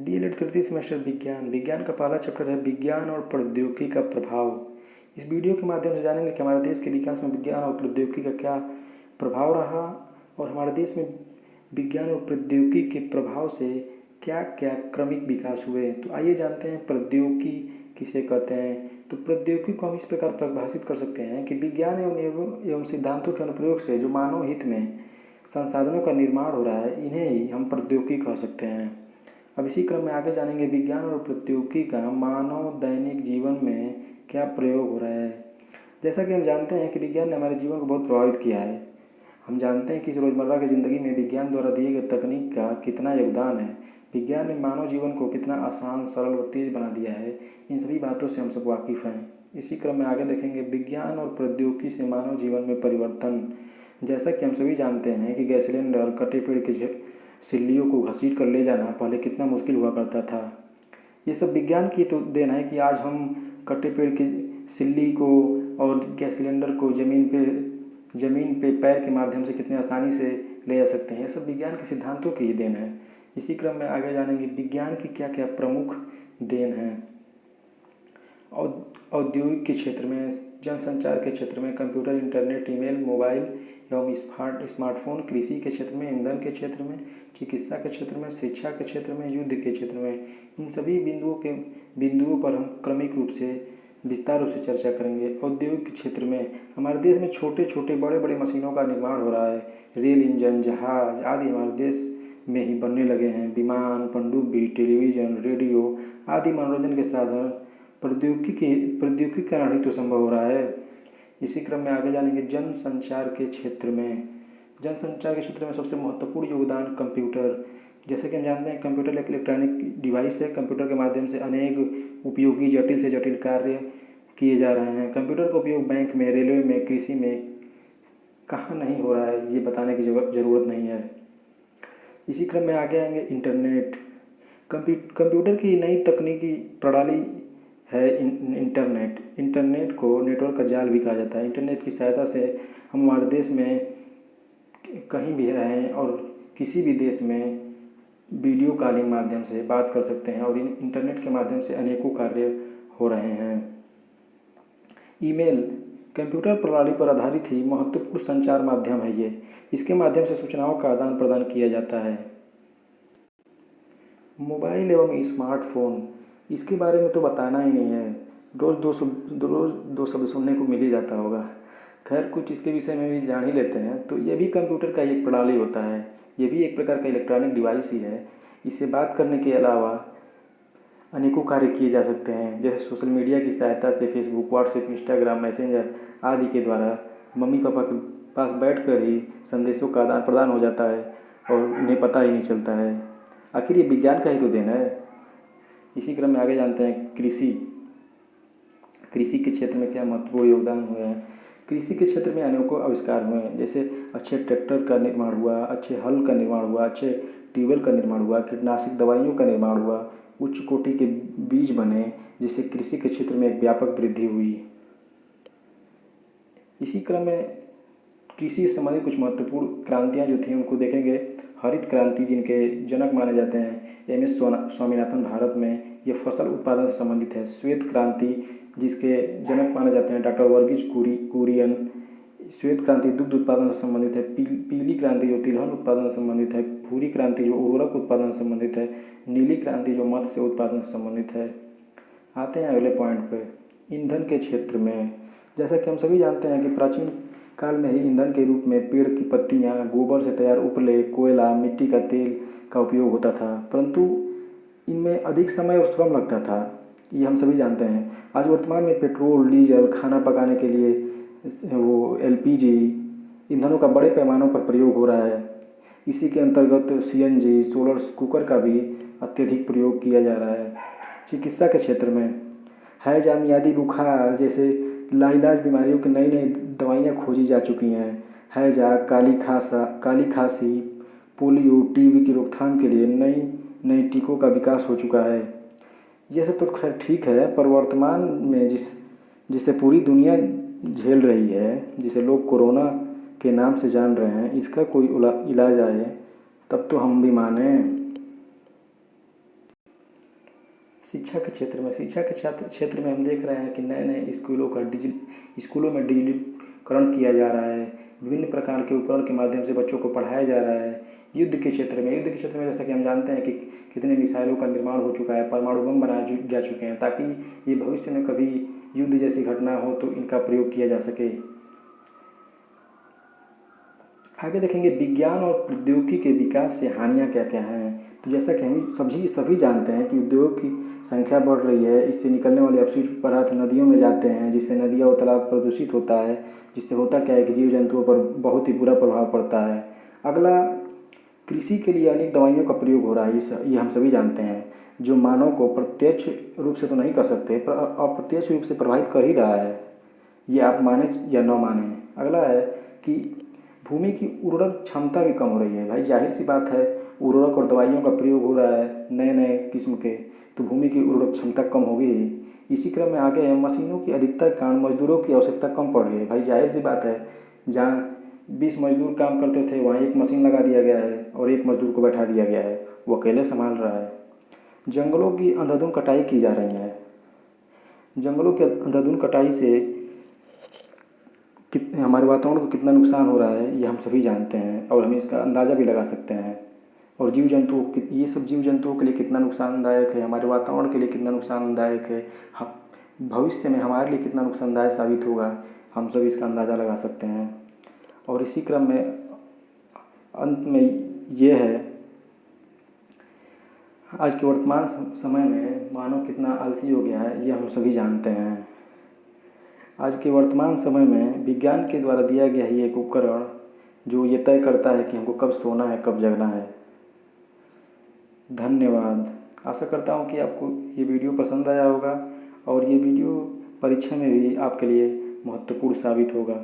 DElEd तृतीय semester विज्ञान का पहला चैप्टर है विज्ञान और प्रौद्योगिकी का प्रभाव। इस वीडियो के माध्यम से जानेंगे कि हमारे देश के विकास में विज्ञान और प्रौद्योगिकी का क्या प्रभाव रहा और हमारे देश में विज्ञान और प्रौद्योगिकी के प्रभाव से क्या क्या क्रमिक विकास हुए। तो आइए जानते हैं प्रौद्योगिकी किसे कहते हैं। तो प्रौद्योगिकी को हम इस प्रकार परिभाषित कर सकते हैं कि विज्ञान एवं सिद्धांतों के अनुप्रयोग से जो मानव हित में संसाधनों का निर्माण हो रहा है, इन्हें ही हम प्रौद्योगिकी कह सकते हैं। अब इसी क्रम में आगे जानेंगे विज्ञान और प्रौद्योगिकी का मानव दैनिक जीवन में क्या प्रयोग हो रहा है। जैसा कि हम जानते हैं कि विज्ञान ने हमारे जीवन को बहुत प्रभावित किया है। हम जानते हैं कि इस रोज़मर्रा की ज़िंदगी में विज्ञान द्वारा दिए गए तकनीक का कितना योगदान है। विज्ञान ने मानव जीवन को कितना आसान, सरल और तेज़ बना दिया है। इन सभी बातों से हम सब वाकिफ़ हैं। इसी क्रम में आगे देखेंगे विज्ञान और प्रौद्योगिकी से मानव जीवन में परिवर्तन। जैसा कि हम सभी जानते हैं कि गैस सिलेंडर, कटे पेड़ की सिल्लियों को घसीट कर ले जाना पहले कितना मुश्किल हुआ करता था। ये सब विज्ञान की तो देन है कि आज हम कटे पेड़ की सिल्ली को और गैस सिलेंडर को ज़मीन पे पैर के माध्यम से कितने आसानी से ले जा सकते हैं। ये सब विज्ञान के सिद्धांतों की ही देन है। इसी क्रम में आगे जानेंगे विज्ञान की क्या क्या प्रमुख देन है। औद्योगिक के क्षेत्र में, जनसंचार के क्षेत्र में, कंप्यूटर, इंटरनेट, ईमेल, मोबाइल एवं स्मार्टफोन, कृषि के क्षेत्र में, ईंधन के क्षेत्र में, चिकित्सा के क्षेत्र में, शिक्षा के क्षेत्र में, युद्ध के क्षेत्र में, इन सभी बिंदुओं पर हम क्रमिक रूप से विस्तार रूप से चर्चा करेंगे। औद्योगिक क्षेत्र में हमारे देश में छोटे छोटे बड़े बड़े मशीनों का निर्माण हो रहा है। रेल इंजन, जहाज आदि हमारे देश में ही बनने लगे हैं। विमान, पनडुब्बी, टेलीविज़न, रेडियो आदि मनोरंजन के साधन प्रौद्योगिकी के कारण ही तो संभव हो रहा है। इसी क्रम में आगे जानेंगे जनसंचार के क्षेत्र में। जनसंचार के क्षेत्र में सबसे महत्वपूर्ण योगदान कंप्यूटर। जैसे कि हम जानते हैं कंप्यूटर एक इलेक्ट्रॉनिक डिवाइस है। कंप्यूटर के माध्यम से अनेक उपयोगी जटिल से जटिल कार्य किए जा रहे हैं। कंप्यूटर का उपयोग बैंक में, रेलवे में, कृषि में कहाँ नहीं हो रहा है, ये बताने की ज़रूरत नहीं है। इसी क्रम में आगे आएंगे इंटरनेट। कंप्यूटर की नई तकनीकी प्रणाली है इंटरनेट को नेटवर्क का जाल भी कहा जाता है। इंटरनेट की सहायता से हम हमारे देश में कहीं भी रहें और किसी भी देश में वीडियो कॉलिंग माध्यम से बात कर सकते हैं और इंटरनेट के माध्यम से अनेकों कार्य हो रहे हैं। ईमेल कंप्यूटर प्रणाली पर आधारित ही महत्वपूर्ण संचार माध्यम है ये। इसके माध्यम से सूचनाओं का आदान प्रदान किया जाता है। मोबाइल एवं स्मार्टफोन, इसके बारे में तो बताना ही नहीं है। रोज़ दो शब्द सुनने को मिल ही जाता होगा। खैर, कुछ इसके विषय में भी जान ही लेते हैं। तो ये भी कंप्यूटर का एक प्रणाली होता है। ये भी एक प्रकार का इलेक्ट्रॉनिक डिवाइस ही है। इससे बात करने के अलावा अनेकों कार्य किए जा सकते हैं। जैसे सोशल मीडिया की सहायता से फेसबुक, व्हाट्सएप, इंस्टाग्राम, मैसेंजर आदि के द्वारा मम्मी पापा के पास बैठकर ही संदेशों का आदान प्रदान हो जाता है और उन्हें पता ही नहीं चलता है। आखिर ये विज्ञान का ही तो देन है। इसी क्रम में आगे जानते हैं कृषि के क्षेत्र में क्या महत्वपूर्ण योगदान हुए हैं। कृषि के क्षेत्र में अनेकों आविष्कार हुए हैं। जैसे अच्छे ट्रैक्टर का निर्माण हुआ, अच्छे हल का निर्माण हुआ, अच्छे ट्यूबवेल का निर्माण हुआ, कीटनाशक दवाइयों का निर्माण हुआ, उच्च कोटि के बीज बने, जिससे कृषि के क्षेत्र में एक व्यापक वृद्धि हुई। इसी क्रम में कृषि से संबंधित कुछ महत्वपूर्ण क्रांतियाँ जो थी उनको देखेंगे। हरित क्रांति, जिनके जनक माने जाते हैं एम.एस. स्वामीनाथन, भारत में ये फसल उत्पादन से संबंधित है। श्वेत क्रांति, जिसके जनक माने जाते हैं डॉक्टर वर्गीज कुरियन, श्वेत क्रांति दुग्ध उत्पादन से संबंधित है। पीली क्रांति जो तिलहन उत्पादन से संबंधित है। भूरी क्रांति जो उर्वरक उत्पादन से संबंधित है। नीली क्रांति जो मत्स्य उत्पादन से संबंधित है। आते हैं अगले पॉइंट पे, ईंधन के क्षेत्र में। जैसा कि हम सभी जानते हैं कि प्राचीन काल में ही ईंधन के रूप में पेड़ की पत्तियां, गोबर से तैयार उपले, कोयला, मिट्टी का तेल का उपयोग होता था, परंतु इनमें अधिक समय और श्रम लगता था। ये हम सभी जानते हैं। आज वर्तमान में पेट्रोल, डीजल, खाना पकाने के लिए वो एलपीजी ईंधनों का बड़े पैमानों पर प्रयोग हो रहा है। इसी के अंतर्गत सीएनजी, सोलर कुकर का भी अत्यधिक प्रयोग किया जा रहा है। चिकित्सा के क्षेत्र में हैजा, मियादी बुखार जैसे लाइलाज बीमारियों की नई नई दवाइयाँ खोजी जा चुकी हैं। हैजा, काली खांसी, पोलियो, टीबी की रोकथाम के लिए नई टीकों का विकास हो चुका है। ये सब तो खैर ठीक है, पर वर्तमान में जिसे पूरी दुनिया झेल रही है, जिसे लोग कोरोना के नाम से जान रहे हैं, इसका कोई इलाज आए तब तो हम भी माने। शिक्षा के क्षेत्र में हम देख रहे हैं कि नए नए स्कूलों में डिजिटलीकरण किया जा रहा है। विभिन्न प्रकार के उपकरण के माध्यम से बच्चों को पढ़ाया जा रहा है। युद्ध के क्षेत्र में जैसा कि हम जानते हैं कि कितने मिसाइलों का निर्माण हो चुका है, परमाणु बम बनाए जा चुके हैं, ताकि ये भविष्य में कभी युद्ध जैसी घटना हो तो इनका प्रयोग किया जा सके। आगे देखेंगे विज्ञान और प्रौद्योगिकी के विकास से हानियाँ क्या क्या हैं। तो जैसा कि हम सभी जानते हैं कि उद्योग की संख्या बढ़ रही है, इससे निकलने वाले अपशिष्ट पदार्थ नदियों में जाते हैं, जिससे नदियाँ और तालाब प्रदूषित होता है, जिससे होता क्या है कि जीव जंतुओं पर बहुत ही बुरा प्रभाव पड़ता है। अगला, कृषि के लिए अनेक दवाइयों का प्रयोग हो रहा है, ये हम सभी जानते हैं, जो मानव को प्रत्यक्ष रूप से तो नहीं कर सकते पर अप्रत्यक्ष रूप से प्रभावित कर ही रहा है, ये आप माने या न माने। अगला है कि भूमि की उर्वरक क्षमता भी कम हो रही है। भाई जाहिर सी बात है, उर्वरक और दवाइयों का प्रयोग हो रहा है नए नए किस्म के, तो भूमि की उर्वरक क्षमता कम होगी। इसी क्रम में आगे मशीनों की अधिकता के कारण मजदूरों की आवश्यकता कम पड़ रही है। भाई जाहिर सी बात है, जहाँ 20 मजदूर काम करते थे वहाँ एक मशीन लगा दिया गया है और एक मजदूर को बैठा दिया गया है, वो अकेले संभाल रहा है। जंगलों की अंधाधुंध कटाई की जा रही है। जंगलों की अंधाधुंध कटाई से हमारे वातावरण को कितना नुकसान हो रहा है ये हम सभी जानते हैं, और हम इसका अंदाज़ा भी लगा सकते हैं। और ये सब जीव जंतुओं के लिए कितना नुकसानदायक है, हमारे वातावरण के लिए कितना नुकसानदायक है, भविष्य में हमारे लिए कितना नुकसानदायक साबित होगा, हम सभी इसका अंदाज़ा लगा सकते हैं। और इसी क्रम में अंत में ये है, आज के वर्तमान समय में मानव कितना आलसी हो गया है ये हम सभी जानते हैं। आज के वर्तमान समय में विज्ञान के द्वारा दिया गया है एक उपकरण जो ये तय करता है कि हमको कब सोना है, कब जगना है। धन्यवाद। आशा करता हूँ कि आपको ये वीडियो पसंद आया होगा और ये वीडियो परीक्षा में भी आपके लिए महत्वपूर्ण साबित होगा।